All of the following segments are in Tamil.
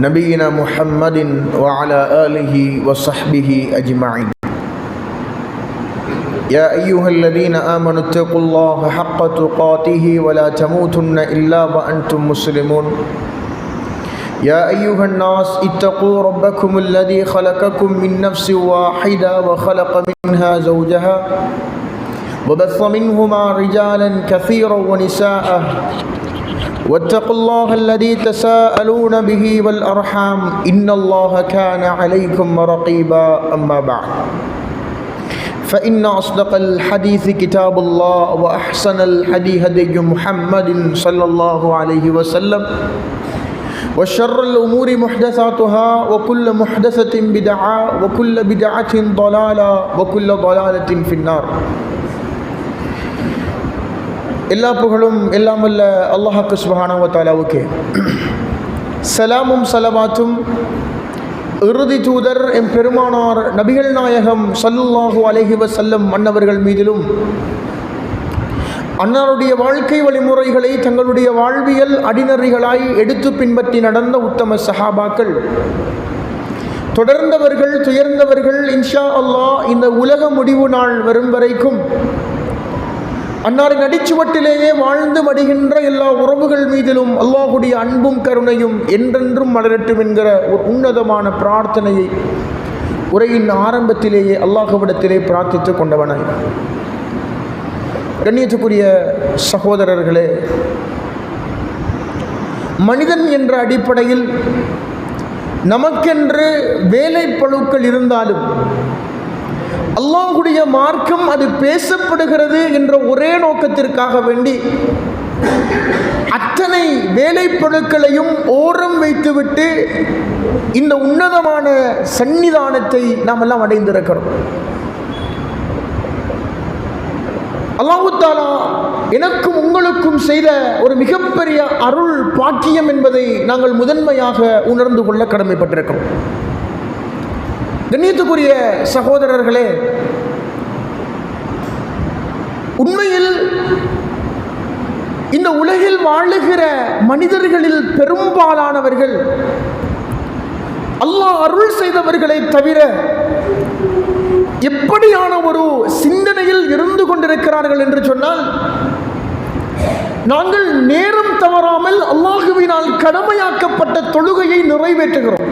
نبينا محمد وعلى آله وصحبه أجمعين. يا أيها الذين آمنوا اتقوا الله حق تقاته ولا تموتن إلا وأنتم مسلمون. يا أيها الناس اتقوا ربكم الذي خلقكم من نفس واحدة وخلق منها زوجها وبث منهما رجالا كثيرا ونساء واتقوا الله الذي تساءلون به والأرحام إن الله كان عليكم رقيبا. أما بعد فإن أصدق الحديث كتاب الله وأحسن الهدي هدي محمد صلى الله عليه وسلم وشر الأمور محدثاتها وكل محدثة بدعة وكل بدعة ضلالة وكل ضلالة في النار. எல்லா புகழும் எல்லாம் வல்ல அல்லாஹ்வுக்கு சுப்ஹானஹு வ தஆலாவுக்கே. சலாமும் சலவாத்தும் இறுதி தூதர் எம் பெருமானார் நபிகள் நாயகம் ஸல்லல்லாஹு அலைஹி வஸல்லம் மன்னவர்கள் மீதிலும் அன்னாருடைய வாழ்க்கை வழிமுறைகளை தங்களுடைய வாழ்வியல் அடிநெறிகளாய் எடுத்து பின்பற்றி நடந்த உத்தம சஹாபாக்கள், தொடர்ந்தவர்கள், துயர்ந்தவர்கள், இன்ஷா அல்லாஹ் இந்த உலக முடிவு நாள் வரும் வரைக்கும் அன்னாரின் அடிச்சுவட்டிலேயே வாழ்ந்து மடிகின்ற எல்லா உறவுகள் மீதிலும் அல்லாஹுடைய அன்பும் கருணையும் என்றென்றும் மலரட்டும் என்கிற ஒரு உன்னதமான பிரார்த்தனையை உரையின் ஆரம்பத்திலேயே அல்லாஹ்விடத்திலே பிரார்த்தித்து கொண்டவனாய், கண்ணியத்துக்குரிய சகோதரர்களே, மனிதன் என்ற அடிப்படையில் நமக்கென்று வேலை பளுக்கள் இருந்தாலும் அல்லாஹ்வுடைய மார்க்கம் அது பேசப்படுகிறது என்ற ஒரே நோக்கத்திற்காக வேண்டி அத்தனை வேலைப்பொருட்களையும் ஓரம் வைத்துவிட்டு இந்த உன்னதமான சன்னிதானத்தை நாம் எல்லாம் அடைந்திருக்கிறோம். அல்லாஹ் தஆலா எனக்கும் உங்களுக்கும் செய்த ஒரு மிகப்பெரிய அருள் பாக்கியம் என்பதை நாங்கள் முதன்மையாக உணர்ந்து கொள்ள கடமைப்பட்டிருக்கிறோம். கண்ணியத்துக்குரிய சகோதரர்களே, உண்மையில் இந்த உலகில் வாழுகிற மனிதர்களில் பெரும்பாலானவர்கள் அல்லாஹ் அருள் செய்தவர்களை தவிர எப்படியான ஒரு சிந்தனையில் இருந்து கொண்டிருக்கிறார்கள் என்று சொன்னால், நாங்கள் நேரம் தவறாமல் அல்லாஹுவினால் கடமையாக்கப்பட்ட தொழுகையை நிறைவேற்றுகிறோம்.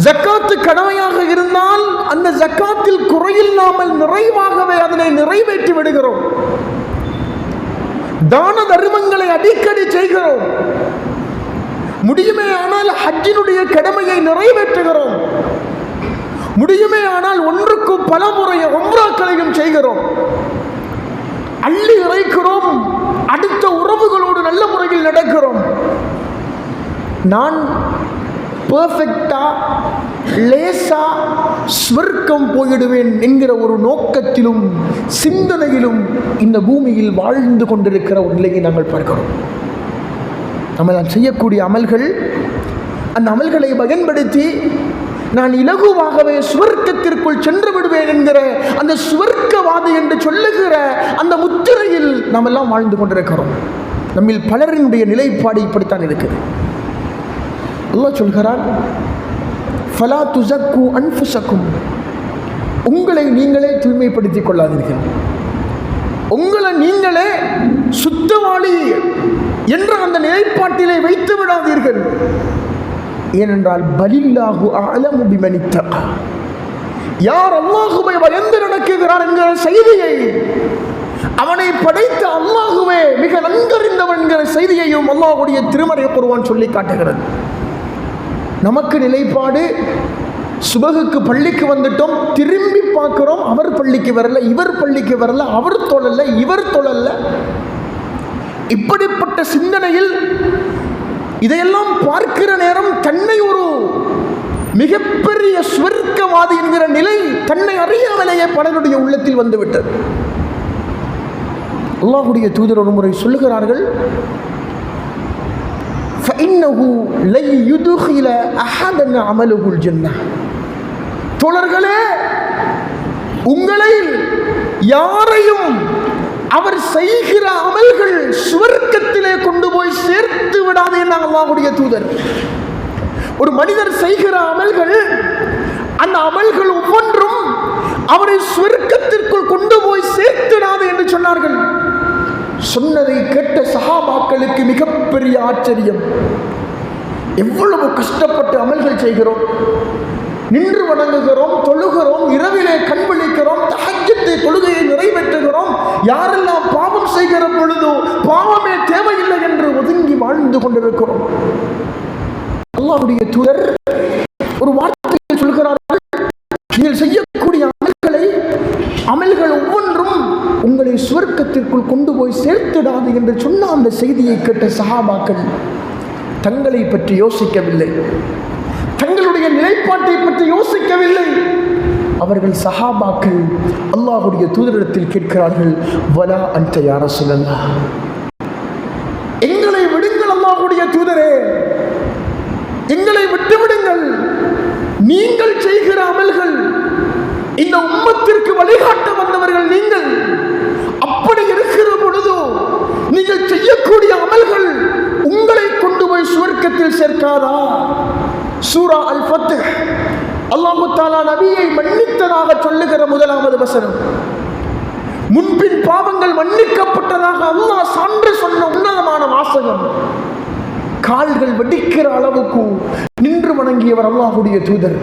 ஜக்காத்து கடமையாக இருந்தால் அந்த ஜக்காத்தில் குறையில்லாமல் நிறைவாகவே அதனை நிறைவேற்றி விடுகிறோம். தான தர்மங்களை அடிக்கடி செய்கிறோம். முடியுமே ஆனால் ஹஜ்ஜினுடைய கடமையை நிறைவேற்றுகிறோம். முடியுமே ஆனால் ஒன்றுக்கு பல முறை உம்ராக்களையும் செய்கிறோம். அள்ளி இறைக்கிறோம். அடுத்த உறவுகளோடு நல்ல முறையில் நடக்கிறோம். நான் பெர்ஃபெக்டா லேசா ஸ்வர்க்கம் போயிடுவேன் என்கிற ஒரு நோக்கத்திலும் சிந்தனையிலும் இந்த பூமியில் வாழ்ந்து கொண்டிருக்கிற ஒரு நிலையை நாங்கள் பார்க்கிறோம். நம்ம செய்யக்கூடிய அமல்கள், அந்த அமல்களை பயன்படுத்தி நான் இலகுவாகவே சுவர்க்கத்திற்குள் சென்று விடுவேன் என்கிற அந்த சுவர்க்கவாதி என்று சொல்லுகிற அந்த முத்திரையில் நாம் எல்லாம் வாழ்ந்து கொண்டிருக்கிறோம். நம்மில் பலரினுடைய நிலைப்பாடு இப்படித்தான் இருக்குது. அல்லாஹ் சொல்கிறான், ஃபலா துஸக்கு அன்ஃபுஸக்கும், உங்களை நீங்களே தூய்மைப்படுத்திக் கொள்ளாதீர்கள், உங்களை நீங்களே சுத்தவாளி என்ற அந்த நிலைப்பாட்டிலே வைத்து விடாதீர்கள். ஏனென்றால் பலில்லாஹு அஅலமு பிமன் இத்தகா, யார் அல்லாஹுவை பயந்து நடக்குகிறார் என்கிற செய்தியை, அவனை படைத்த அல்லாஹுவே மிக நன்கறிந்தவன் என்கிற செய்தியையும் அல்லாஹ்வுடைய திருமறை குர்ஆன் சொல்லி காட்டுகிறது. நமக்கு நிலைப்பாடு, சுபகுக்கு பள்ளிக்கு வந்துட்டோம், திரும்பி பார்க்கிறோம், அவர் பள்ளிக்கு வரல, இவர் பள்ளிக்கு வரல, அவர் தொழல, இவர் தொழல. இப்படிப்பட்ட சிந்தனையில் இதையெல்லாம் பார்க்கிற நேரம் தன்னை ஒரு மிகப்பெரிய சுவர்க்கவாதி என்கிற நிலை தன்னை அறியாமலேயே பலருடைய உள்ளத்தில் வந்துவிட்டது. அல்லாஹ்வுடைய தூதர் ஒரு முறை சொல்லுகிறார்கள், فإنه لن يدخل أحدا عمله الجنة. தோழர்களே, உங்களை யாரையும் அவர் செய்கிற அமல்கள் சுவர்க்கத்திலே கொண்டு போய் சேர்த்து விடாது என்னாங்க அல்லாஹ்வுடைய தூதர். ஒரு மனிதர் செய்கிற அமல்கள், அந்த அமல்கள் ஒவ்வொன்றும் அவரை சுவர்க்கத்திற்குள் கொண்டு போய் சேர்த்திடாது என்று சொன்னார்கள். சொன்னதை கேட்ட சஹாபாக்களுக்கு மிகப்பெரிய ஆச்சரியம். எவ்வளவு கஷ்டப்பட்டு அமல்கள் செய்கிறோம், நின்று வணங்குகிறோம், தொழுகிறோம், இரவிலே கண் விழிக்கிறோம், தஹஜ்ஜுத் தொழுகையை நிறைவேற்றுகிறோம். யாரெல்லாம் பாவம் செய்கிற பொழுதோ பாவமே தேவையில்லை என்று ஒதுங்கி வாழ்ந்து கொண்டிருக்கிறோம். அல்லாஹ்வுடைய தூதர் ஒரு வார்த்தையை சொல்கிறார்கள், நீங்கள் செய்யக்கூடிய அமல்கள் ஒவ்வொன்றும் உங்களை சுவர்க்கத்திற்குள் கொண்டு போய் சேர்த்திடாது என்று சொன்ன அந்த செய்தியை கேட்ட சஹாபாக்கள் தங்களை பற்றி யோசிக்கவில்லை, தங்களுடைய நிலைப்பாட்டை பற்றி யோசிக்கவில்லை. அவர்கள் சஹாபாக்கள் அல்லாஹ்வுடைய தூதரிடத்தில் கேட்கிறார்கள், வலா அன்த யா ரசூலல்லாஹ், எங்களை விடுங்கள் அல்லாஹ்வுடைய தூதரே, எங்களை விட்டுவிடுங்கள். நீங்கள் செய்கிற அமல்கள், இந்த உம்மத்திற்கு வழிகாட்ட வந்தவர்கள் நீங்கள். அப்படி இருக்கிற பொழுது நீங்கள் செய்யக்கூடிய அமல்கள் உங்களை கொண்டு போய் சுவர்க்கத்தில் சேர்க்காதா? சூரா அல் ஃபத்ஹ் அல்லாஹ் தஆலா நபியை மன்னித்ததாக சொல்லுகிற முதலாவது வசனம். முன்பின் பாவங்கள் மன்னிக்கப்பட்டதாக அல்லாஹ் சான்று சொன்ன உன்னதமான வாசகம். கால்கள் வெடிக்கிற அளவுக்கு நின்று வணங்கியவர் அல்லாஹ்வுடைய தூதர்.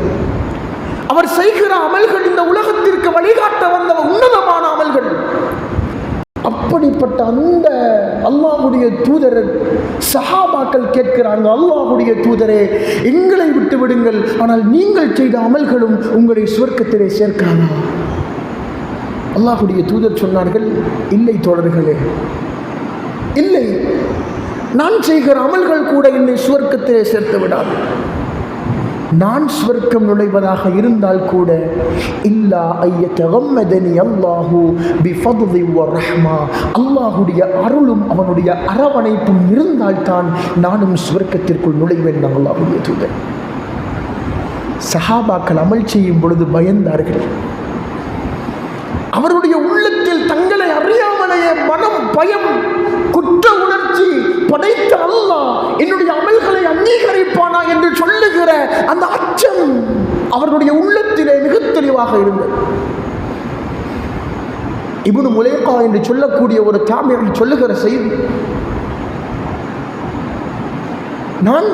அவர் செய்கிற அமல்கள் இந்த உலகத்திற்கு வழிகாட்ட வந்த உன்னதமான அமல்கள். அப்படிப்பட்ட அந்த அல்லாஹ்வுடைய தூதர் சஹாபாக்கள் கேட்கிறாங்க, அல்லாஹ்வுடைய தூதரே, எங்களை விட்டு விடுங்கள், ஆனால் நீங்கள் செய்த அமல்களும் உங்களை சுவர்க்கத்திலே சேர்க்காதா? அல்லாஹ்வுடைய தூதர் சொன்னார்கள், இல்லை தோழர்களே, இல்லை, நான் செய்கிற அமல்கள் கூட என்னை சுவர்க்கத்திலே சேர்த்து விடாது. நான் சுவர்க்கம் நுழைவதாக இருந்தால் கூட இல்லா ஐயத்தகம்மதனி அல்லாஹு பிஃபத்லி வ ரஹ்மா, அல்லாஹ்வுடைய அருளும் அவனுடைய அரவணைப்பும் இருந்தால்தான் நானும் சுவர்க்கத்திற்குள் நுழைவேன். அல்லாஹ்வுடைய தூதர். சஹாபாக்கள் அமல் செய்யும் பொழுது பயந்தார்கள். அவருடைய உள்ளத்தில் தங்களை அறியாமலேயே மனம், பயம், குற்ற உணர்ச்சி படைத்த அல்லாஹ் என்னுடைய அமல்களை அங்கீகரிப்பானா என்று சொல்லுகிற அந்த அச்சம் அவர்களுடைய உள்ளத்திலே மிக தெளிவாக இருந்தது. இப்னு முலைகா என்று சொல்லக்கூடிய ஒரு தாபிஈ சொல்லுகிற செய்தி, நான்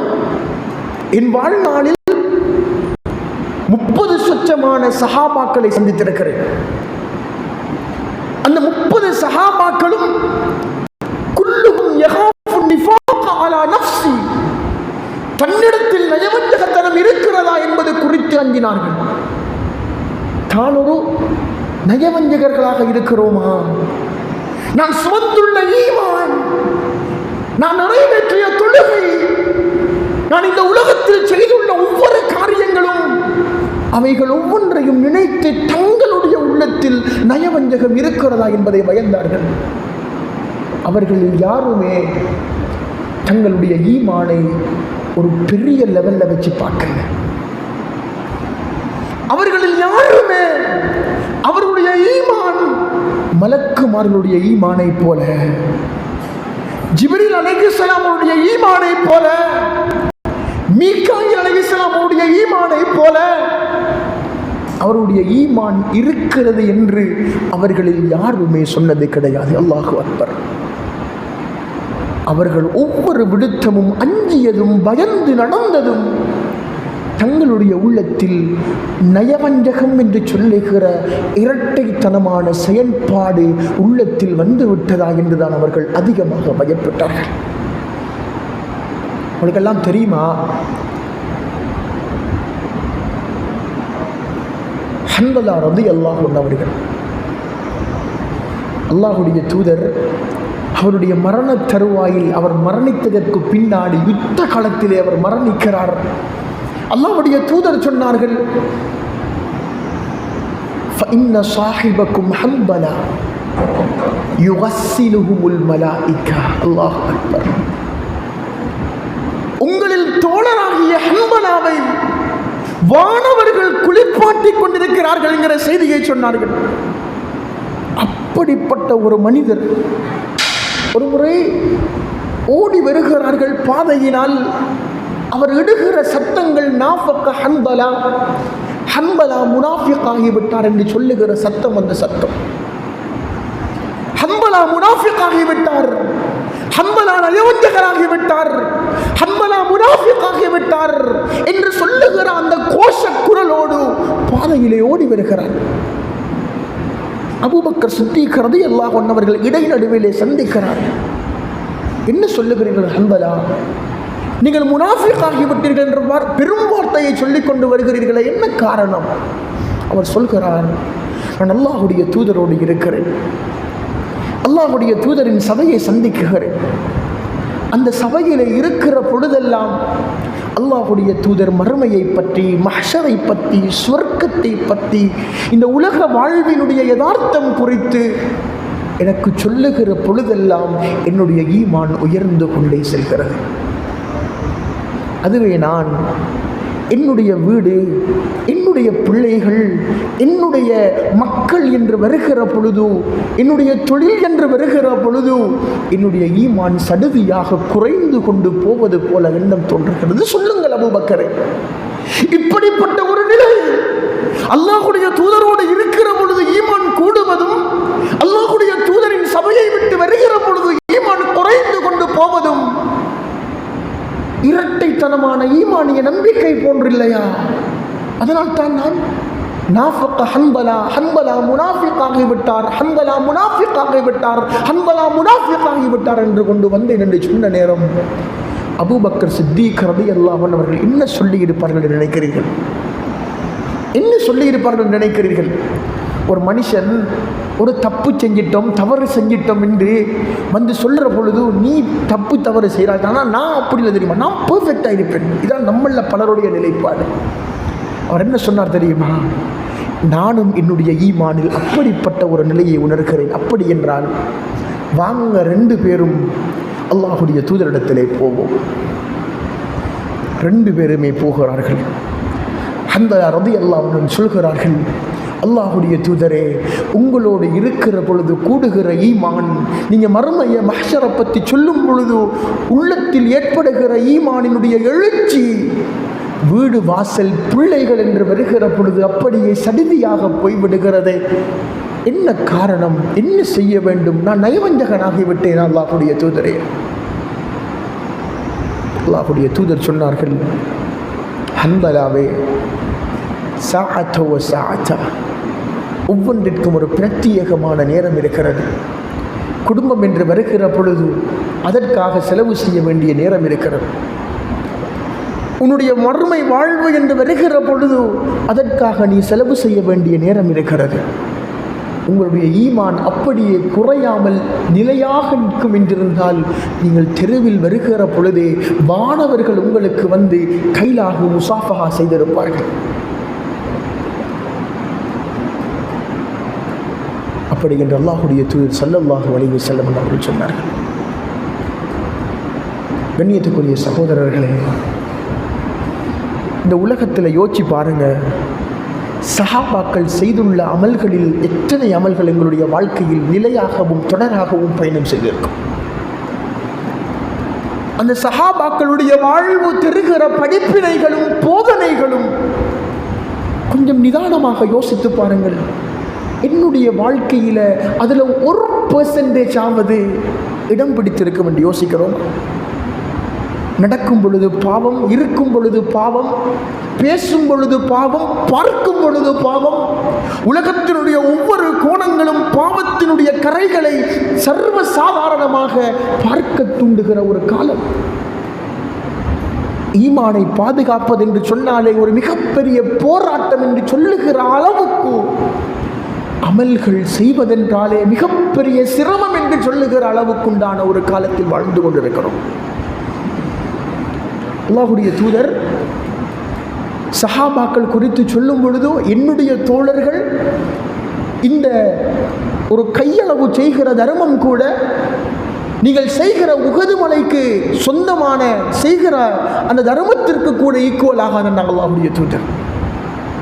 என் வாழ்நாளில் 30 சொச்சமான சஹாபாக்களை சந்தித்திருக்கிறேன். அந்த 30 சஹாபாக்களும் குல்லுஹும் யகாஃபு நிஃபாக அலா நஃப்ஸி, தன்னிடத்தில் நயவஞ்சகத்தனம் இருக்கிறதா என்பது குறித்து அஞ்சினார்கள். தான் ஒரு நயவஞ்சகர்களாக இருக்கிறோமா? நான் சுமந்துள்ள ஈமான், நான் நிறைவேற்றிய தொழுகை, நான் இந்த உலகத்தில் செய்துள்ள ஒவ்வொரு காரியங்களும், அவைகள் ஒவ்வொன்றையும் நினைத்து தங்களுடைய உள்ளத்தில் நயவஞ்சகம் இருக்கிறதா என்பதை பயந்தார்கள். அவர்களில் யாருமே தங்களுடைய ஈமானை ஒரு பெரிய லெவல்ல வச்சு பார்க்கல. அவர்களில் யாருமே அவர்களுடைய ஈமான் மலக்குமார்களுடைய ஈமானை போல, ஜிப்ரீல் அலைஹிஸ்ஸலாம் அவருடைய ஈமானை போல, மீகாயில் அலைஹிஸ்ஸலாம் அவருடைய ஈமானை போல அவருடைய ஈமான் இருக்கிறது என்று அவர்களில் யாருமே சொன்னது கிடையாது. அல்லாஹு அக்பர். அவர்கள் ஒவ்வொரு விடுத்தமும், அஞ்சியதும், பயந்து நடந்ததும் தங்களுடைய உள்ளத்தில் நயவஞ்சகம் என்று சொல்லுகிற இரட்டைத்தனமான செயல்பாடு உள்ளத்தில் வந்துவிட்டதா என்றுதான் அவர்கள் அதிகமாக பயப்பட்டார்கள். உங்களுக்கெல்லாம் தெரியுமா, ஹன்தலா ரலியல்லாஹு அன்ஹு அவர்கள், அல்லாஹ்வுடைய தூதர் அவருடைய மரண தருவாயில், அவர் மரணித்ததற்கு பின்னாடி யுத்த காலத்திலே அவர் மரணிக்கிறார். அல்லாஹ்வுடைய தூதர் சொன்னார்கள், فإن صاحبكم حنظلة يغسلهم الملائكة. அல்லாஹ் அக்பர். உங்களில் தோழராகிய ஹன்தலாவை வானவர்கள் குளிப்பாட்டிக் கொண்டிருக்கிறார்கள் என்கிற செய்தியை சொன்னார்கள். அப்படிப்பட்ட ஒரு மனிதர் ஒரு முறை ஓடி வருகிறார்கள் பாதையினால். அவர் இடுகிற சத்தங்கள் நாஃபக ஹன்பலா, ஹன்பலா முனாஃபிக் ஆகிவிட்டார் என்று சொல்லுகிற சத்தம். அந்த சத்தம் ஹன்பலா முனாஃபிக் ஆகிவிட்டார், ஹன்பலா நயவஞ்சகராகிவிட்டார், ஹன்பலா முனாஃபிக் ஆகிவிட்டார் என்று சொல்லுகிற அந்த கோஷ குரலோடு பாதையிலே ஓடி வருகிறார். அபூபக்கர் சித்தீக் ரலியல்லாஹு அன்ஹு அவர்கள் இடைநடுவிலே சந்திக்கிறார். என்ன சொல்லுகிறீர்கள் ஹன்பலா, நீங்கள் முனாஃபிக் ஆகிவிட்டீர்கள் என்ற பெரும் வார்த்தையை சொல்லிக் கொண்டு வருகிறீர்களே, என்ன காரணம்? அவர் சொல்கிறார், நான் அல்லாஹ்வுடைய தூதரோடு இருக்கிறேன், அல்லாஹ்வுடைய தூதரின் சபையை சந்திக்குகிறேன். அந்த சபையில் இருக்கிற பொழுதெல்லாம் அல்லாஹ்வுடைய தூதர் மறுமையை பற்றி, மஹ்ஷரை பற்றி, சொர்க்கத்தை பற்றி, இந்த உலக வாழ்வினுடைய யதார்த்தம் குறித்து எனக்கு சொல்லுகிற பொழுதெல்லாம் என்னுடைய ஈமான் உயர்ந்து கொண்டே செல்கிறது. அதுவே நான் என்னுடைய வீடு, என்னுடைய பிள்ளைகள், என்னுடைய மக்கள் என்று வருகிற பொழுது, என்னுடைய தொழில் என்று வருகிற பொழுது என்னுடைய ஈமான் சடுதியாக குறைந்து கொண்டு போவது போல எண்ணம் தோன்றுகிறது. சொல்லுங்கள் அபூபக்கரே, இப்படிப்பட்ட ஒரு நிலை அல்லாஹ்வுடைய தூதரோடு இருக்கிற பொழுது ஈமான் கூடுவதும், அல்லாஹ்வுடைய தூதரின் சபையை விட்டு வருகிற பொழுது ஈமான் குறைந்து கொண்டு போவதும் இரட்டைத்தனமான ஈமானிய நம்பிக்கை போன்றில்லையா? அதனால் தான் நான் நாஃபக ஹன்பலா, ஹன்பலா முனாஃபிக் ஆகிவிட்டார், ஹன்பலா முனாஃபிக் ஆகிவிட்டார், ஹன்பலா முனாஃபிக் ஆகிவிட்டார் என்று கொண்டு வந்தேன் என்று சொன்ன நேரம் அபூபக்கர் சித்தீக் ரலியல்லாஹு அன்ஹு அவர்கள் என்ன சொல்லி இருப்பார்கள் என்று நினைக்கிறீர்கள்? என்ன சொல்லி இருப்பார்கள் என்று நினைக்கிறீர்கள்? ஒரு மனுஷன் ஒரு தப்பு செஞ்சிட்டோம், தவறு செஞ்சிட்டோம் என்று வந்து சொல்கிற பொழுது, நீ தப்பு தவறு செய்கிறாய், ஆனால் நான் அப்படி இல்லை தெரியுமா, நான் பர்ஃபெக்டாக இருப்பேன். இதான் நம்மள பலருடைய நிலைப்பாடு. அவர் என்ன சொன்னார் தெரியுமா? நானும் என்னுடைய ஈமானில் அப்படிப்பட்ட ஒரு நிலையை உணர்கிறேன். அப்படி என்றால் வாங்க 2 பேரும் அல்லாஹ்வுடைய தூதரிடத்திலே போவோம். 2 பேருமே போகிறார்கள். ஹன்பலா ரலியல்லாஹு அன்ஹு சொல்கிறார்கள், அல்லாஹ்வுடைய தூதரே, உங்களோடு இருக்கிற பொழுது கூடுகிற ஈமான், நீங்கள் மறுமைய மஹ்ஷரை பற்றி சொல்லும் பொழுது உள்ளத்தில் ஏற்படுகிற ஈமானினுடைய எழுச்சி, வீடு வாசல் பிள்ளைகள் என்று வருகிற பொழுது அப்படியே சடிதியாக போய்விடுகிறதே. என்ன காரணம்? என்ன செய்ய வேண்டும்? நான் நயவஞ்சகனாகிவிட்டேன் அல்லாஹ்வுடைய தூதரே. அல்லாஹ்வுடைய தூதர் சொன்னார்கள், ஹன்பலாவே, சாஅத்தோ சாஅத்தா, ஒவ்வொன்றிற்கும் ஒரு பிரத்யேகமான நேரம் இருக்கிறது. குடும்பம் என்று வருகிற பொழுது அதற்காக செலவு செய்ய வேண்டிய நேரம் இருக்கிறது. உன்னுடைய மறுமை வாழ்வு என்று வருகிற பொழுது அதற்காக நீ செலவு செய்ய வேண்டிய நேரம் இருக்கிறது. உங்களுடைய ஈமான் அப்படியே குறையாமல் நிலையாக நிற்கும் என்றிருந்தால் நீங்கள் தெருவில் வருகிற பொழுதே வானவர்கள் உங்களுக்கு வந்து கைலாக முசாஃபஹா செய்திருப்பார்கள். அப்படி என்று அல்லாஹ்வுடைய தூதர் ஸல்லல்லாஹு அலைஹி வஸல்லம் அவர்கள் சொன்னார்கள். கண்ணியத்துக்குரிய சகோதரர்களே, இந்த உலகத்தில் யோசிச்சு பாருங்க, சஹாபாக்கள் செய்துள்ள அமல்களில் எத்தனை அமல்கள் எங்களுடைய வாழ்க்கையில் நிலையாகவும் தொடராகவும் பயணம் செய்திருக்கும். அந்த சஹாபாக்களுடைய வாழ்வு தருகிற படிப்பினைகளும் போதனைகளும் கொஞ்சம் நிதானமாக யோசித்து பாருங்கள். என்னுடைய வாழ்க்கையில் அதில் 1% ஆவது இடம் பிடித்திருக்கும் என்று யோசிக்கிறோம். நடக்கும் பொழுது பாவம், இருக்கும் பொழுது பாவம், பேசும் பொழுது பாவம், பார்க்கும் பொழுது பாவம், உலகத்தினுடைய ஒவ்வொரு கோணங்களும் பாவத்தினுடைய கரைகளை சர்வ சாதாரணமாக பார்க்க தூண்டுகிற ஒரு காலம். ஈமானை பாதுகாப்பது என்று சொன்னாலே ஒரு மிகப்பெரிய போராட்டம் என்று சொல்லுகிற அளவுக்கு, அமல்கள் செய்வதென்றாலே மிகப்பெரிய சிரமம் என்று சொல்லுகிற அளவுக்குண்டான ஒரு காலத்தில் வாழ்ந்து கொண்டிருக்கிறோம். அல்லாஹ்வுடைய தூதர் சஹாபாக்கள் குறித்து சொல்லும் பொழுதோ, என்னுடைய தோழர்கள் இந்த ஒரு கையளவு செய்கிற தர்மம் கூட நீங்கள் செய்கிற உஹது மலைக்கு சொந்தமான செய்கிற அந்த தர்மத்திற்கு கூட ஈக்குவல் ஆகாதுன்னாங்க அல்லாஹ்வுடைய தூதர்.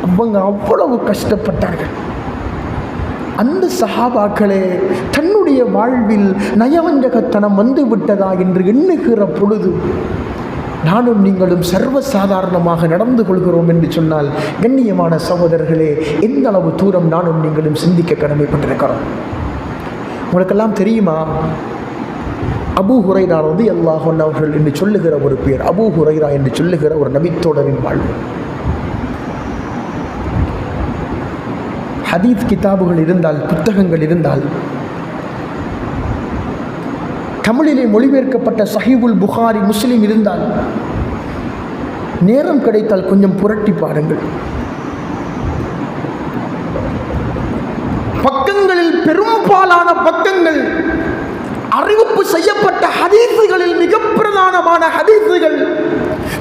அவங்க அவ்வளவு கஷ்டப்பட்டார்கள். அந்த சஹாபாக்களே தன்னுடைய என்னுடைய வாழ்வில் நயவஞ்சகத்தனம் வந்து விட்டதா என்று எண்ணுகிற பொழுது நானும் நீங்களும் சர்வசாதாரணமாக நடந்து கொள்கிறோம் என்று சொன்னால், கண்ணியமான சகோதரர்களே, எந்த அளவு தூரம் நானும் நீங்களும் சிந்திக்க கடமைப்பட்டிருக்கிறோம். உங்களுக்கெல்லாம் தெரியுமா, அபூ ஹுரைரா ரலியல்லாஹு அன்ஹு அவர்கள் என்று சொல்லுகிற ஒரு பேர், அபூ ஹுரைரா என்று சொல்லுகிற ஒரு நபித்தோழரின் வாழ்வு. ஹதீஸ் கிதாபுகள் இருந்தால், புத்தகங்கள் இருந்தால், தமிழிலே மொழிபெயர்க்கப்பட்ட சஹீஹுல் புகாரி, முஸ்லிம் இருந்தால், நேரம் கிடைத்தால் கொஞ்சம் புரட்டி பாருங்கள். பக்கங்களில் பெரும்பாலான பக்கங்கள் அறிவிப்பு செய்யப்பட்ட ஹதீஸுகளில் மிக பிரதானமான ஹதீஸுகள்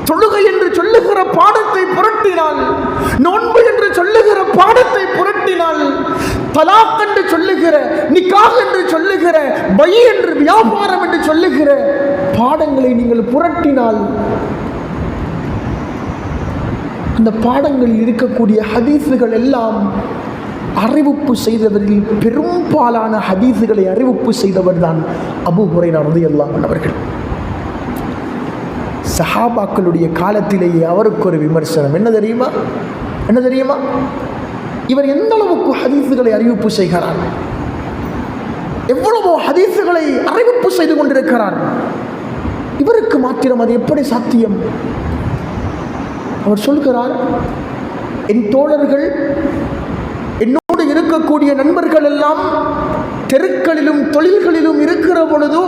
தொழுகை என்று சொல்லுகிற பாடத்தை புரட்டினால், நோன்பு என்று சொல்லுகிற பாடத்தை புரட்டினால், தலாக் என்று சொல்லுகிற, நிக்காஹ் என்று சொல்லுகிற, பை என்று வியாபாரம் என்று சொல்லுகிற பாடங்களை நீங்கள் புரட்டினால், அந்த பாடங்களில் இருக்கக்கூடிய ஹதீஸுகள் எல்லாம் அறிவிப்பு செய்தவரில் பெரும்பாலான ஹதீஸுகளை அறிவிப்பு செய்தவர் தான் அபூ ஹுரைரா ரலியல்லாஹு அன்ஹு அவர்கள். சஹாபாக்களுடைய காலத்திலேயே அவருக்கு ஒரு விமர்சனம். என்ன தெரியுமா? இவர் எந்த அளவுக்கு ஹதீஸுகளை அறிவிப்பு செய்கிறார், எவ்வளவோ ஹதீஸுகளை அறிவிப்பு செய்து கொண்டிருக்கிறார், இவருக்கு மாத்திரம் அது எப்படி சாத்தியம்? அவர் சொல்கிறார், என் தோழர்கள், என்னோடு இருக்கக்கூடிய நண்பர்கள் எல்லாம் தெருக்களிலும் தொழில்களிலும் இருக்கிற பொழுதோ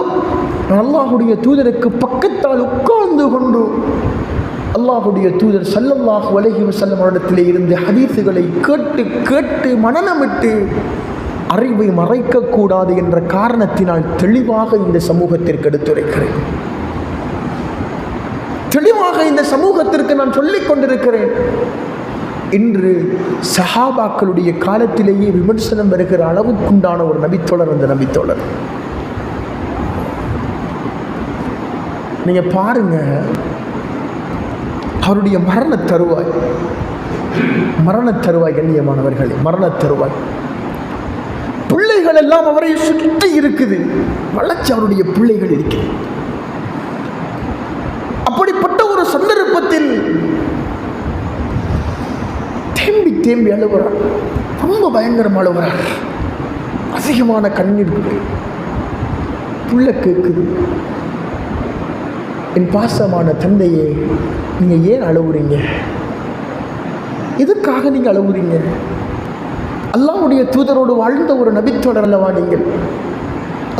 அல்லாஹுடைய தூதருக்கு பக்கத்தால் உட்கார்ந்து கொண்டு அல்லாஹுடைய தூதர் ஸல்லல்லாஹு அலைஹி வஸல்லம் அவரிடத்திலே இருந்து ஹதீஸுகளை கேட்டு கேட்டு மனனமிட்டு அறிவை மறைக்கக்கூடாது என்ற காரணத்தினால் தெளிவாக இந்த சமூகத்திற்கு எடுத்துரைக்கிறேன். தெளிவாக இந்த சமூகத்திற்கு நான் சொல்லிக் கொண்டிருக்கிறேன். இன்று சஹாபாக்களுடைய காலத்திலேயே விமர்சனம் வருகிற அளவுக்குண்டான ஒரு நபித்தோழர் அந்த நபித்தோழர். நீங்க பாருங்க, அவருடைய மரண தருவாய் கண்ணியமானவர்களே, மரண தருவாய். பிள்ளைகள் எல்லாம் அவரை சுற்றி இருக்குது, வளர்ச்சி அவருடைய பிள்ளைகள் இருக்குது. அப்படிப்பட்ட ஒரு சந்தர்ப்பத்தில் தேம்பி அழுகிறார், ரொம்ப பயங்கரமாக அழுகிறார், அதிகமான கண்ணீர் புள்ள கேட்குது, என் பாசமான தந்தையே, நீங்க ஏன் அழுவுறீங்க? எதுக்காக நீங்க அழுவுறீங்க? அல்லாஹ்வுடைய தூதரோடு வாழ்ந்த ஒரு நபித்தோழர் அல்லவா நீங்கள்?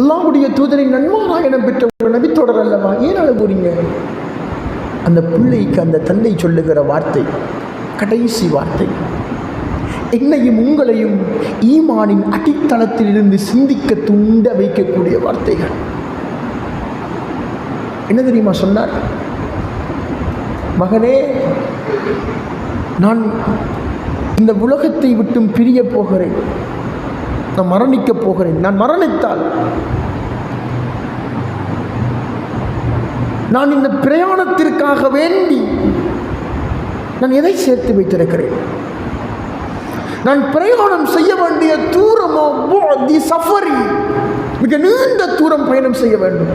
அல்லாஹ்வுடைய தூதரின் நன்மாராயணம் பெற்ற ஒரு நபித்தோழர் அல்லவா? ஏன் அழுவுறீங்க? அந்த பிள்ளைக்கு அந்த தந்தை சொல்லுகிற வார்த்தை, கடைசி வார்த்தை, என்னையும் உங்களையும் ஈமானின் அடித்தளத்திலிருந்து சிந்திக்க தூண்ட வைக்கக்கூடிய வார்த்தைகள். என்ன தெரியுமா சொன்னார்? மகனே, நான் இந்த உலகத்தை விட்டும் பிரிய போகிறேன், நான் மரணிக்கப் போகிறேன். நான் மரணித்தால் நான் இந்த பிரயாணத்திற்காக வேண்டி நான் எதை சேர்த்து வைத்திருக்கிறேன்? நான் பிரயாணம் செய்ய வேண்டிய தூரமோ சஃபரி, மிக நீண்ட தூரம் பயணம் செய்ய வேண்டும்.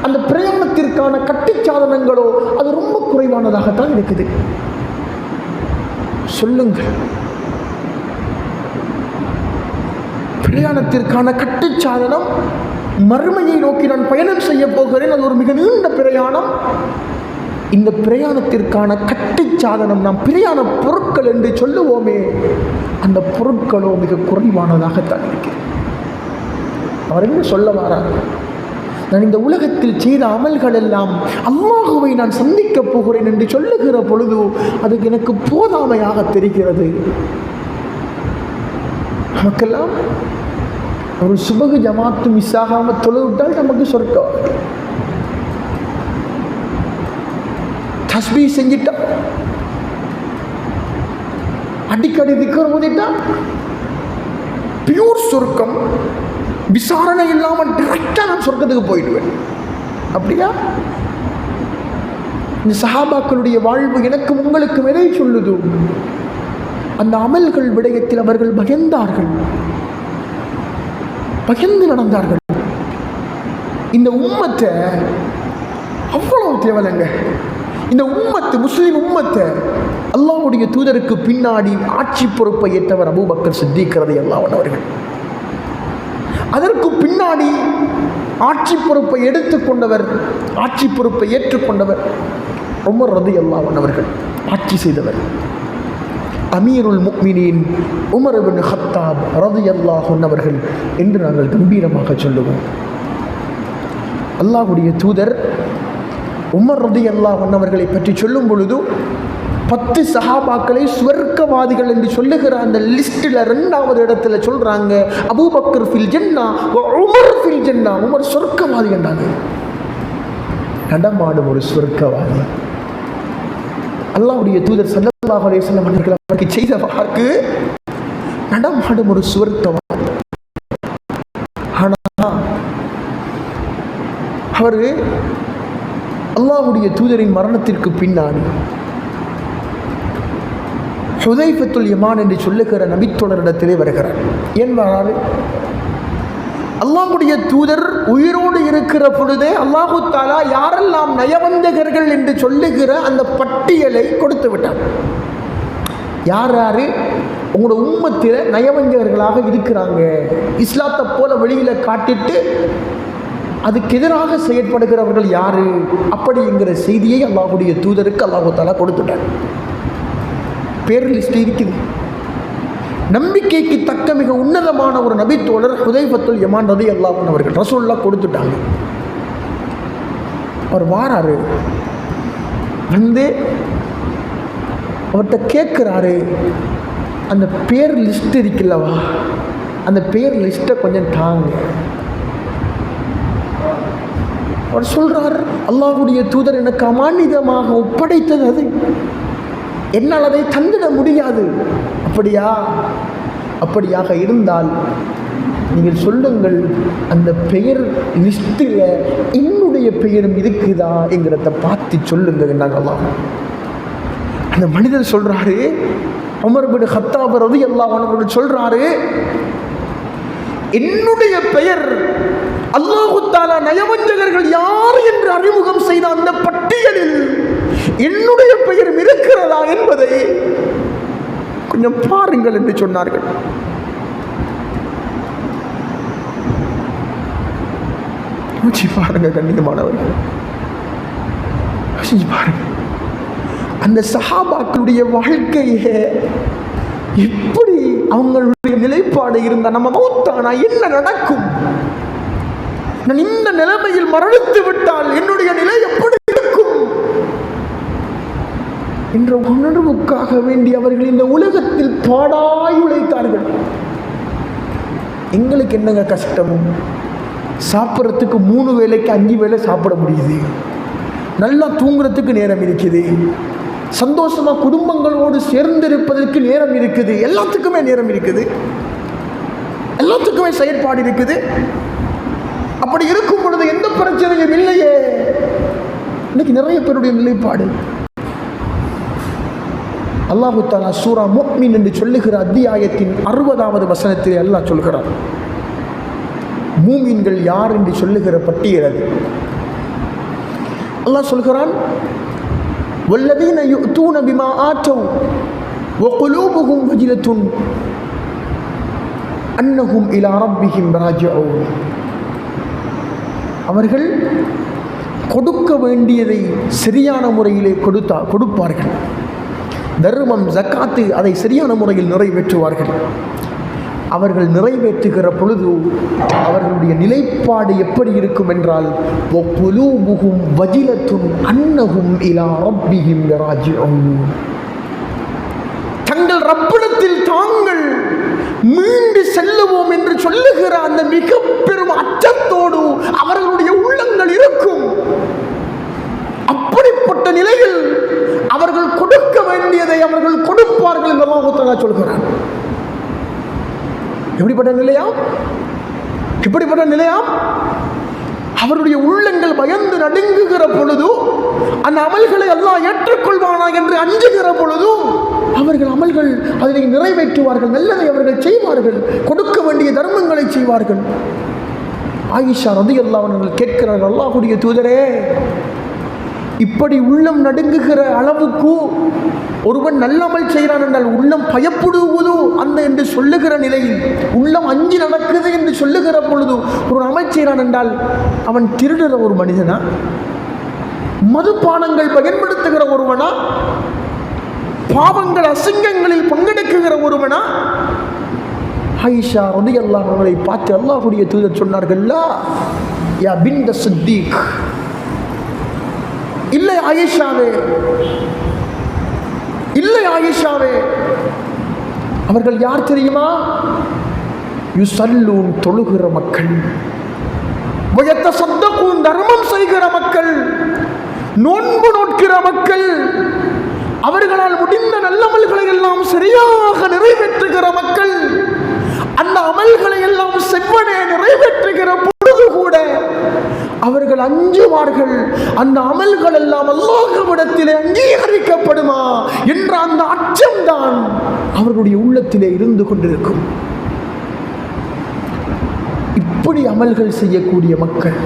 அந்த பிரயாணத்திற்கான கட்டுச்சாதனங்களோ அது ரொம்ப குறைவானதாகத்தான் இருக்குது. சொல்லுங்கள், பிரயாணத்திற்கான கட்டுச்சாதனம், மறுமையை நோக்கி நான் பயணம் செய்ய போகிறேன், அது ஒரு மிக நீண்ட பிரயாணம். இந்த பிரயாணத்திற்கான கட்டுச்சாதனம் நாம் பிரயாண பொருட்கள் என்று சொல்லுவோமே, அந்த பொருட்களோ மிக குறைவானதாகத்தான் இருக்கிறது. அவர் என்ன சொல்ல வரார்? நான் இந்த உலகத்தில் செய்த அமல்கள் எல்லாம் அல்லாஹுவை நான் சந்திக்க போகிறேன் என்று சொல்லுகிற பொழுது அதுக்கு எனக்கு போதாமையாக தெரிகிறது. நமக்கெல்லாம் ஒரு சுபகு ஜமாத்து மிஸ் ஆகாம தொழுவிட்டால் நமக்கு சொர்க்கம். தஸ்பீ செஞ்சிட்டா, அடிக்கடி திக்ர் ஓதிட்டா பியூர் சொர்க்கம். விசாரணை இல்லாமல் டைரக்டா நான் சொர்க்கத்துக்கு போயிடுவேன். அப்படியா? இந்த சஹாபாக்களுடைய வாழ்வு எனக்கும் உங்களுக்கும் எதை சொல்லுது? அந்த அமல்கள் விடயத்தில் அவர்கள் பயந்தார்கள், பயந்து நடந்தார்கள். இந்த உம்மத்தை அவ்வளவு தேவலைங்க. இந்த உம்மத்து, முஸ்லிம் உம்மத்தை அல்லாஹ்வுடைய தூதருக்கு பின்னாடி ஆட்சி பொறுப்பை ஏற்றவர் அபூபக்கர் சித்திக் ரலியல்லாஹு அன்ஹு அவர்கள். அதற்கு பின்னாடி ஆட்சி பொறுப்பை எடுத்துக்கொண்டவர், ஆட்சி பொறுப்பை ஏற்றுக்கொண்டவர் உமர் ரலியல்லாஹு அன்ஹு அவர்கள், ஆட்சி செய்தவர். அமீருல் முஃமினீன் உமர் இப்னு கத்தாப் ரலியல்லாஹு அன்ஹு அவர்கள் என்று நாங்கள் கம்பீரமாக சொல்லுவோம். அல்லாஹ்வுடைய தூதர் உமர் ரலியல்லாஹு அன்ஹு அவர்களை பற்றி சொல்லும் பொழுது 10 சஹாபாக்களை சுவர்க்கவாதிகள் என்று சொல்லுகிற அந்த லிஸ்டில் 2வது இடத்துல சொல்றாங்க, அபூபக்கர் ஃபில் ஜன்னா வ உமர் ஃபில் ஜன்னா. உமர் சொர்க்கவாதி என்றாங்க. நடமாடும் ஒரு சொர்க்கவாதி. அல்லாஹ்வுடைய தூதர் ஸல்லல்லாஹு அலைஹி வஸல்லம் அவர்கள் அவருக்கு செய்த வாக்கு நடமாடும் ஒரு சொர்க்கவாதி. ஆனா அவர் அல்லாஹ்வுடைய தூதரின் மரணத்திற்கு பின்னாடி ஹுதைஃபத்துல் யமான் என்று சொல்லுகிற நபித்தோழரிடத்திலே வருகிறார். ஏன் வராது? அல்லாஹ்வுடைய தூதர் உயிரோடு இருக்கிற பொழுதே அல்லாஹு தஆலா யாரெல்லாம் நயவஞ்சகர்கள் என்று சொல்லுகிற அந்த பட்டியலை கொடுத்து விட்டார். யார் யாரு உங்களோட உம்மத்தில் நயவஞ்சகர்களாக இருக்கிறாங்க, இஸ்லாத்தை போல வெளியில காட்டிட்டு அதுக்கு எதிராக செயற்படுகிறவர்கள் யாரு அப்படிங்கிற செய்தியை அல்லாஹ்வுடைய தூதருக்கு அல்லாஹு தஆலா கொடுத்துட்டார். பேர் லிஸ்ட் இருக்குது. நம்பிக்கைக்கு தக்க மிக உன்னதமான ஒரு நபி தோழர் ஹுதைஃபத்துல் யமான் ரலியல்லாஹு அன்ஹு அவர்கள் ரசூலுல்லாஹ் கொடுத்துட்டாங்க. அவர் வாராரு, வந்து அவர்கிட்ட கேட்குறாரு, அந்த பேர் லிஸ்ட் இருக்குல்லவா, அந்த பேர் லிஸ்ட்டை கொஞ்சம் தாங்க. அவர் சொல்றார், அல்லாஹ்வுடைய தூதர் எனக்கு அமானிதமாக ஒப்படைத்தது, அது என்னால் அதை தந்திட முடியாது. அப்படியா? அப்படியாக இருந்தால் நீங்கள் சொல்லுங்கள், அந்த பெயர் லிஸ்டில் என்னுடைய பெயரும் இருக்குதா என்கிறத பார்த்து சொல்லுங்க என்றாங்க அல்லாஹ். அந்த மனிதர் சொல்றாரு, உமர் இப்னு கத்தாப் ரலியல்லாஹு அன்ஹு அவர்கள் சொல்றாரு, என்னுடைய பெயர் அல்லாஹு தஆலா நயவஞ்சகர்கள் யார் என்று அறிமுகம் செய்த அந்த பட்டியலில் என்னுடைய பெயரும் இருக்கிறதா என்பதை கொஞ்சம் பாருங்கள் என்று சொன்னார்கள். பாருங்க கண்ணியமானவர்கள், பாருங்க அந்த சஹாபாக்களுடைய வாழ்க்கையை எப்படி அவங்களுடைய நிலைப்பாடு இருந்தா, நம்ம மௌத்தானா என்ன நடக்கும், நான் இந்த நிலைமையில் மரணித்து விட்டால் என்னுடைய நிலை எப்படி இருக்கும் என்ற உணர்வுக்காக வேண்டி அவர்கள் இந்த உலகத்தில் பாடாய் உழைத்தார்கள். எங்களுக்கு என்னங்க கஷ்டம்? சாப்பிட்றதுக்கு 3 வேளைக்கு 5 வேளை சாப்பிட முடியுது, நல்லா தூங்குறதுக்கு நேரம் இருக்குது, சந்தோஷமா குடும்பங்களோடு சேர்ந்திருப்பதற்கு நேரம் இருக்குது, எல்லாத்துக்குமே நேரம் இருக்குது, எல்லாத்துக்குமே செயற்பாடு இருக்குது. அப்படி இருக்கும் பொழுது எந்த பிரச்சனையும் இல்லையே. இன்னைக்கு நிறைய பேருடைய நிலைப்பாடு. அல்லாஹு தஆலா சூரா முஃமின் என்று சொல்லுகிற அத்தியாயத்தின் 60வது வசனத்தில் அல்லாஹ் சொல்கிறார், மூமின்கள் யார் என்று சொல்லுகிற பட்டியல் அது. அல்லாஹ் சொல்கிறான், வல்லதீன யுஅத்தூன பிமா ஆத்தௌ வகுலூபுஹும் வஜிலத்துன் அன்னஹும் இலா ரப்பிஹிம் ராஜிஊன். அவர்கள் கொடுக்க வேண்டியதை சரியான முறையிலே கொடுப்பார்கள். தர்மம், ஜக்காத்து அதை சரியான முறையில் நிறைவேற்றுவார்கள். அவர்கள் நிறைவேற்றுகிற பொழுது அவர்களுடைய நிலைப்பாடு எப்படி இருக்கும் என்றால், வகுலூபுஹும் வஜிலத்துன் அன்னஹும் இலா ரப்பிஹிம் ராஜிஊன். தங்கள் ரப்பிடத்தில் தாங்கள் மீண்டு செல்லுவோம் என்று சொல்லுகிற அந்த மிக பெரும் அச்சத்தோடு அவர்களுடைய உள்ளங்கள் இருக்கும். அப்படிப்பட்ட நிலையில் அவர்கள் கொடுக்க வேண்டியதை அவர்கள் கொடுப்பார்கள் என்று அல்லாஹ் தஆலா சொல்கிறார். எப்படிப்பட்ட நிலையா? இப்படிப்பட்ட நிலையா? அவருடைய உள்ளங்கள் பயந்து நடுங்குகிற பொழுது, அந்த அமல்களை அல்லாஹ் ஏற்றுக்கொள்வானா என்று அஞ்சுகிற பொழுது அவர்கள் அமல்கள் அதனை நிறைவேற்றுவார்கள், நல்லதை அவர்கள் செய்வார்கள், கொடுக்க வேண்டிய தர்மங்களை செய்வார்கள். ஆயிஷா ரலியல்லாஹு அன்ஹா கேட்கிறார்கள், அல்லாஹ்வுடைய தூதரே, இப்படி உள்ளம் நடுங்குகிற அளவுக்கு ஒருவன் நல்லமல் செய்கிறான் என்றால் உள்ளம் பயப்படுவதோ அந்த என்று சொல்லுகிற நிலையில், உள்ளம் அஞ்சி நடக்குது என்று சொல்லுகிற பொழுது ஒரு அமல் செய்கிறான் என்றால் அவன் திருடுற ஒரு மனிதனா, மதுபானங்கள் பயன்படுத்துகிற ஒருவனா, பாவங்கள் அசிங்கங்களில் பங்கெடுக்குகிற ஒருவனா? ஆயிஷா ரலியல்லாஹு அன்ஹாவை பார்த்து அல்லாஹ்வுடைய தூதர் சொன்னார்கள், யா பின்த சித்தீக், இல்லை ஆயிஷாவே, இல்லை ஆயிஷாவே, அவர்கள் யார் தெரியுமா? யுஸல்லூன், தொழுகிற மக்கள், வயத்தஸத்தகூன், தர்மம் செய்கிற மக்கள், நோன்பு நோட்கிற மக்கள், அவர்களால் முடிந்த நல்லமல்களை எல்லாம் சரியாக நிறைவேற்றுகிற மக்கள், அந்த அமல்களை எல்லாம் செவ்வனே நிறைவேற்றுகிற பொழுது கூட அவர்கள் அஞ்சுவார்கள், அந்த அமல்கள் எல்லாம் அல்லாஹ்விடத்திலே அங்கீகரிக்கப்படுமா என்ற அந்த அச்சம்தான் அவர்களுடைய உள்ளத்திலே இருந்து கொண்டிருக்கும். இப்படி அமல்கள் செய்யக்கூடிய மக்கள்,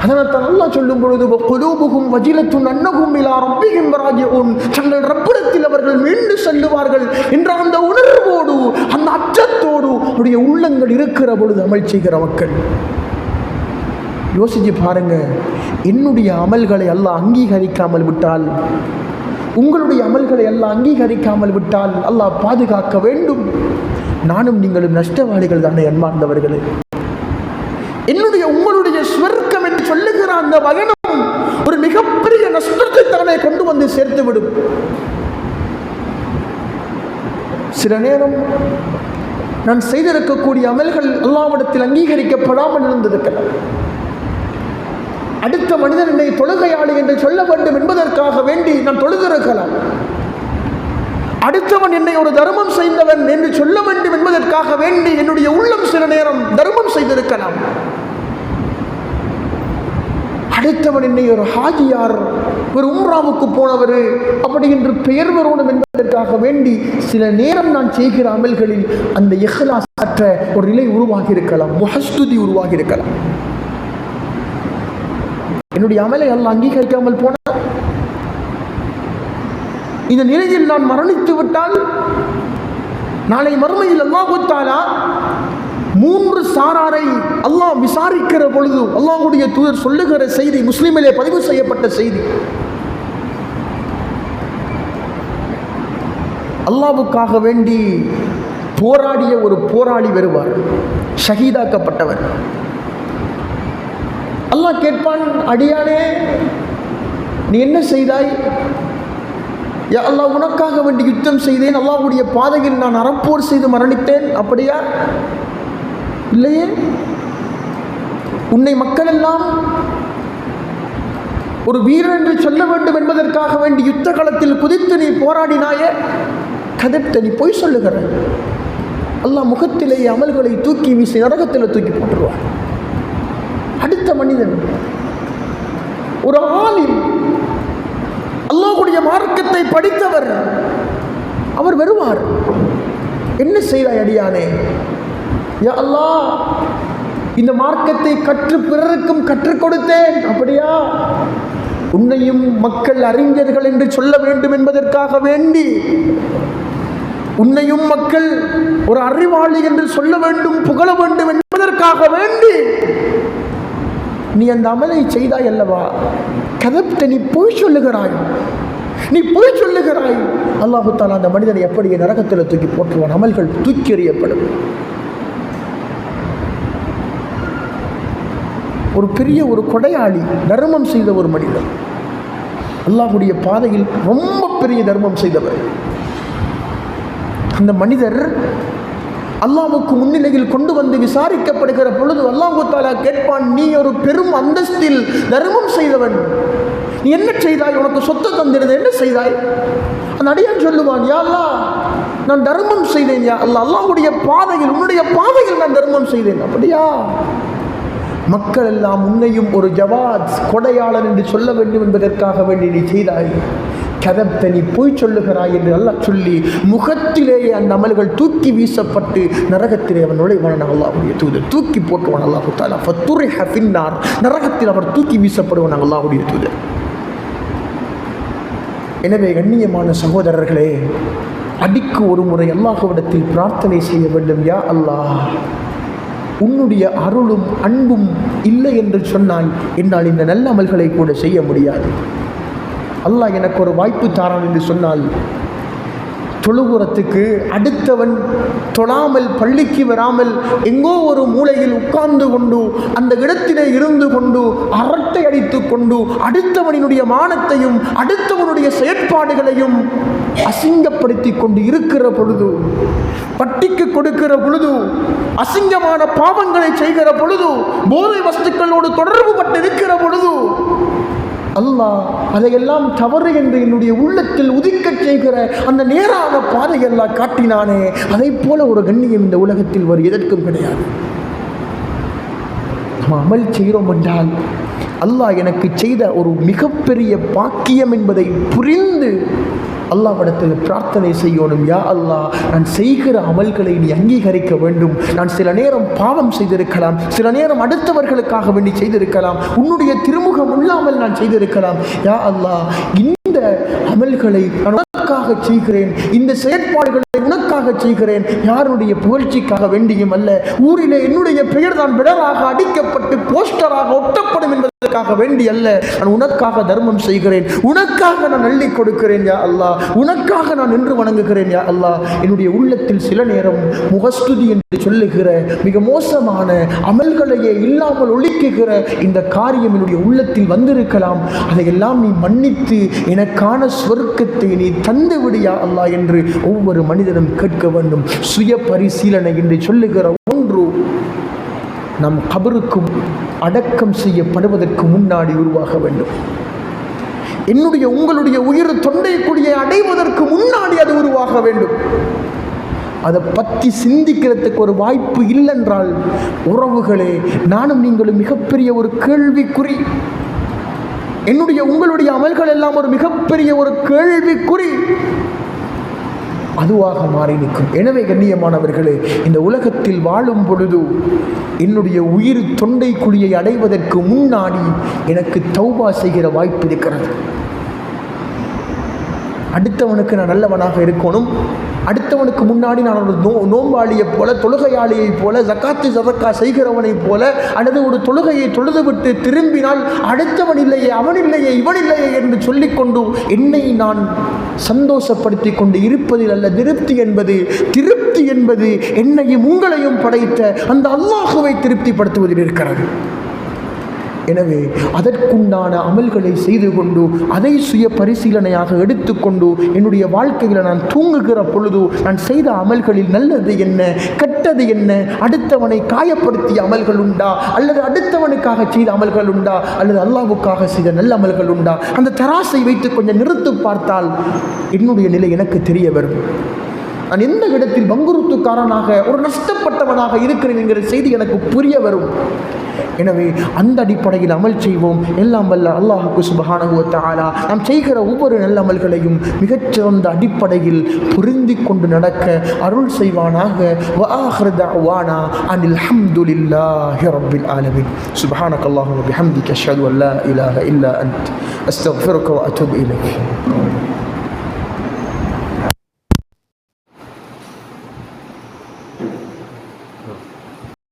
அதனால்தான் அல்லாஹ் சொல்லும் பொழுது குலூபுஹும் வஜிலத்துன் அன்னஹும் இலா ரப்பிஹிம் ராஜிஊன், தங்கள் ரப்பிடத்தில் அவர்கள் மீண்டு செல்லுவார்கள் என்ற அந்த உணர்வோடு, அந்த அச்சத்தோடு அவருடைய உள்ளங்கள் இருக்கிற பொழுது அமல் செய்கிற மக்கள். யோசிச்சு பாருங்க, என்னுடைய அமல்களை அல்லாஹ் அங்கீகரிக்காமல் விட்டால், உங்களுடைய அமல்களை அல்லாஹ் அங்கீகரிக்காமல் விட்டால் அல்லாஹ் பாதுகாக்க வேண்டும். நானும் நீங்களும் நஷ்டவாளிகள் தானே அன்பார்ந்தவர்களே. என்னுடைய உங்களுடைய ஸ்வர்க்கம் என்று சொல்லுகிற அந்த பயணம் ஒரு மிகப்பெரிய நஷ்டத்தை தானே கொண்டு வந்து சேர்த்துவிடும். சில நேரம் நான் செய்திருக்கக்கூடிய அமல்கள் அல்லாஹ்விடத்தில் அங்கீகரிக்கப்படாமல் இருந்திருக்கலாம். அடுத்த மனிதன் என்னை தொழுகையாளி என்று சொல்ல வேண்டும் என்பதற்காக வேண்டி நான் தொழுதிருக்கலாம். அடுத்தவன் என்னை ஒரு தர்மம் செய்தவன் என்று சொல்ல வேண்டும் என்பதற்காக வேண்டி என்னுடைய உள்ளம் சில நேரம் தர்மம் செய்திருக்கலாம். அடுத்தவன் என்னை ஒரு ஹாஜியார், ஒரு உம்ராவுக்கு போனவர் அப்படி என்று பெயர் வரணும் என்பதற்காக வேண்டி சில நேரம் நான் செய்கிற அமல்களில் அந்த இஹ்லாஸ் அற்ற ஒரு நிலை உருவாகி இருக்கலாம், முஹஸ்துதி உருவாகி இருக்கலாம். என்னுடைய அமலை அல்லாஹ் அங்கீகரிக்காமல் போன இந்த நிலையில் நான் மரணித்து விட்டால் நாளை மறுமையில் அல்லாஹ் தஆலா 3 சாராரை அல்லாஹ் விசாரிக்கிற பொழுது அல்லாஹ்வுடைய தூதர் சொல்லுகிற செய்தி, முஸ்லிமிலே பதிவு செய்யப்பட்ட செய்தி. அல்லாஹ்வுக்காக வேண்டி போராடிய ஒரு போராளி வருவார், ஷஹீதாக்கப்பட்டவர். அல்லாஹ் கேட்பான், அடியானே நீ என்ன செய்தாய்? யா அல்லாஹ், உனக்காக வேண்டி யுத்தம் செய்தேன், அல்லாஹ்வுடைய பாதையில் நான் அறப்போர் செய்து மரணித்தேன். அப்படியா? இல்லையே. உன்னை மக்கள் எல்லாம் ஒரு வீரன் என்று சொல்ல வேண்டும் என்பதற்காக வேண்டி யுத்த களத்தில் குதித்து நீ போராடினாயே, கதப்த, நீ பொய் சொல்லுகிற. அல்லாஹ் முகத்திலேயே அமல்களை தூக்கி வீசி நரகத்தில் தூக்கி போட்டுருவார். அடுத்த மனிதன் ஒரு ஆலிம், அல்லாஹ்வுடைய மார்க்கத்தை படித்தவர், அவர் வருவார். என்ன செய்தாய் அடியானே? யா அல்லாஹ், இந்த மார்க்கத்தை கற்று பிறருக்கும் கற்றுக் கொடுத்தேன். அப்படியா? உன்னையும் மக்கள் அறிஞர்கள் என்று சொல்ல வேண்டும் என்பதற்காக வேண்டி, உன்னையும் மக்கள் ஒரு அறிவாளி என்று சொல்ல வேண்டும், புகழ வேண்டும் என்பதற்காக வேண்டி நீ அந்த அமலை செய்தாய் அல்லவா? கதப்த, நீ பொய் சொல்லுகிறாய், நீ பொய் சொல்லுகிறாய். அல்லாஹ் தஆலா அந்த மனிதனை எப்படி நரகத்தில் தூக்கி போட்டுருவான், அமல்கள் தூக்கி எறியப்படும். ஒரு பெரிய ஒரு கொடையாளி, தர்மம் செய்த ஒரு மனிதர், அல்லாஹ்வுடைய பாதையில் ரொம்ப பெரிய தர்மம் செய்தவர். அந்த மனிதர் அல்லாஹ்வுக்கு முன்னிலையில் கொண்டு வந்து விசாரிக்கப்படுகிற பொழுது அல்லாஹ் தஆலா கேட்பான், நீ ஒரு பெரும் அந்தஸ்தில் தர்மம் செய்தவன், நீ என்ன செய்தாய்? உனக்கு சொத்து தந்திருந்தது, என்ன செய்தாய்? அந்த அடியான் சொல்லுவான், யா அல்லாஹ், நான் தர்மம் செய்தேன். யா அல்லாஹ், அல்லாஹ்வுடைய பாதையில், உன்னுடைய பாதையில் நான் தர்மம் செய்தேன். அப்படியா? மக்கள் எல்லாம் உன்னையும் ஒரு ஜவாத், கொடையாளன் என்று சொல்ல வேண்டும் என்பதற்காக வேண்டி நீ செய்தாய். கதப்த, நீ போய் சொல்லுகிறாய் என்று அல்லாஹ் சொல்லி முகத்திலேயே அந்த அமல்கள் தூக்கி வீசப்பட்டு நரகத்திலே அவன் நுழைவான். அல்லாஹ்வுடைய தூதர் தூக்கி போட்டுவான். அல்லாஹு தஆலா ஃபத்துரிஹ ஃபின்னார், நரகத்தில் அவர் தூக்கி வீசப்படுவான். அல்லாஹ்வுடைய தூதர். எனவே கண்ணியமான சகோதரர்களே, அடிக்கு ஒரு முறை அல்லாஹ்விடத்தில் பிரார்த்தனை செய்ய வேண்டும். யா அல்லாஹ், உன்னுடைய அருளும் அன்பும் இல்லை என்று சொன்னால் என்னால் இந்த நல்ல அமல்களை கூட செய்ய முடியாது. அல்லாஹ் எனக்கு ஒரு வாய்ப்பு தாரான் என்று சொன்னால் தொழுகுறத்துக்கு அடுத்தவன் தொழாமல் பள்ளிக்கு வராமல் எங்கோ ஒரு மூலையில் உட்கார்ந்து கொண்டு அந்த இடத்திலே இருந்து கொண்டு அரட்டை அடித்து கொண்டு அடுத்தவனினுடைய மானத்தையும் அடுத்தவனுடைய செயற்பாடுகளையும் அசிங்கப்படுத்தி கொண்டு இருக்கிற பொழுது, பட்டிக்கு கொடுக்கிற பொழுது, அசிங்கமான பாவங்களை செய்கிற பொழுது, போதை வஸ்துக்களோடு தொடர்பு பட்டு இருக்கிற பொழுது அல்லாஹ் அதையெல்லாம் தவறு என்று என்னுடைய உள்ளத்தில் உதிக்கச் செய்கிற அந்த நேரான பாதையெல்லாம் காட்டினானே, அதை போல ஒரு கண்ணியம் இந்த உலகத்தில் ஒரு எதற்கும் கிடையாது. நம்ம அமல் செய்கிறோம் என்றால் அல்லாஹ் எனக்கு செய்த ஒரு மிகப்பெரிய பாக்கியம் என்பதை புரிந்து அல்லாஹ்விடத்தில் பிரார்த்தனை செய்யணும். யா அல்லாஹ், நான் செய்கிற அமல்களை நீ அங்கீகரிக்க வேண்டும். நான் சில நேரம் பாவம் செய்திருக்கலாம், சில நேரம் அடுத்தவர்களுக்காக வேண்டி செய்திருக்கலாம், உன்னுடைய திருமுகம் இல்லாமல் நான் செய்திருக்கலாம். யா அல்லாஹ், இந்த அமல்களை நான் உனக்காக செய்கிறேன், இந்த செயற்பாடுகளை உனக்காக செய்கிறேன், யாருடைய புகழ்ச்சிக்காக வேண்டியும் அல்ல. ஊரிலே என்னுடைய பெயர் தான் பிடராக அடிக்கப்பட்டு போஸ்டராக ஒட்டப்படும் என்பதற்காக வேண்டி அல்ல. நான் உனக்காக தர்மம் செய்கிறேன், உனக்காக நான் அள்ளி கொடுக்கிறேன். யா அல்லாஹ், உனக்காக நான் நின்று வணங்குகிறேன். யா அல்லாஹ், என்னுடைய உள்ளத்தில் சில நேரம் முகஸ்துதி என்று சொல்லுகிற மிக மோசமான அமல்களையே இல்லாமல் ஒழிக்குகிற இந்த காரியம் என்னுடைய உள்ளத்தில் வந்திருக்கலாம். அதையெல்லாம் நீ மன்னித்து எனக்கான சொர்க்கத்தை நீ தந்து விடியா அல்லாஹ் என்று ஒவ்வொரு மனிதனும் கேட்க வேண்டும். சுய பரிசீலனை என்று சொல்லுகிற ஒன்று நம் கபருக்கும் அடக்கம் செய்யப்படுவதற்கு முன்னாடி உருவாக வேண்டும். என்னுடைய உங்களுடைய உயிர் தொண்டை குழியை அடைவதற்கு முன்னாடி அது உருவாக வேண்டும். அதை பற்றி சிந்திக்கிறதுக்கு ஒரு வாய்ப்பு இல்லைன்றால் உறவுகளே, நானும் நீங்களும் மிகப்பெரிய ஒரு கேள்விக்குறி. என்னுடைய உங்களுடைய அமல்கள் எல்லாம் ஒரு மிகப்பெரிய ஒரு கேள்விக்குறி அதுவாக மாறி நிற்கும். எனவே கண்ணியமானவர்களே, இந்த உலகத்தில் வாழும் பொழுது என்னுடைய உயிர் தொண்டை குழியை அடைவதற்கு முன்னாடி எனக்கு தௌபா செய்கிற வாய்ப்பு இருக்கிறது. அடுத்தவனுக்கு நான் நல்லவனாக இருக்கணும், அடுத்தவனுக்கு முன்னாடி நான் ஒரு நோம்பாளியை போல, தொழுகையாளியை போல, ஜக்காத்து சதக்கா செய்கிறவனை போல, அல்லது ஒரு தொழுகையை தொழுதுவிட்டு திரும்பினால் அடுத்தவன் இல்லையே, அவன் இல்லையே, இவன் இல்லையே என்று சொல்லிக்கொண்டு என்னை நான் சந்தோஷப்படுத்தி கொண்டு இருப்பதில் அல்ல திருப்தி என்பது. திருப்தி என்பது என்னையும் உங்களையும் படைத்த அந்த அல்லாஹுவை திருப்திப்படுத்துவதில் இருக்கிறது. எனவே அதற்குண்டான அமல்களை செய்து கொண்டு அதை சுய பரிசீலனையாக எடுத்துக்கொண்டு என்னுடைய வாழ்க்கையில் நான் தூங்குகிற பொழுது நான் செய்த அமல்களில் நல்லது என்ன, கெட்டது என்ன, அடுத்தவனை காயப்படுத்திய அமல்கள் உண்டா, அல்லது அடுத்தவனுக்காக செய்த அமல்கள் உண்டா, அல்லது அல்லாஹ்வுக்காக செய்த நல்ல அமல்கள் உண்டா, அந்த தராசை வைத்து கொஞ்சம் நிறுத்து பார்த்தால் என்னுடைய நிலை எனக்கு தெரிய வரும். நான் எந்த இடத்தில் பங்குருத்துக்காரனாக ஒரு நஷ்டப்பட்டவனாக இருக்கிறேன் என்கிற செய்தி எனக்கு புரிய வரும். எனவே அந்த அடிப்படையில் அமல் செய்வோம். எல்லாம் வல்ல அல்லாஹ்வுக்கு சுப்ஹானஹு வ தஆலா நாம் செய்கிற ஒவ்வொரு நல்ல அமல்களையும் மிகச்சிறந்த அடிப்படையில் பொருந்தி கொண்டு நடக்க அருள் செய்வானாக. வ ஆகிரு தஅவானா அனில் ஹம்துலில்லாஹி ரப்பில் ஆலமீன். சுப்ஹானக்கல்லாஹும்ம வ பிஹம்திக அஷ்ஹது அன் லா இலாஹா இல்லா அன்த அஸ்தக்ஃபிருக வ அத்தூபு இலைக்.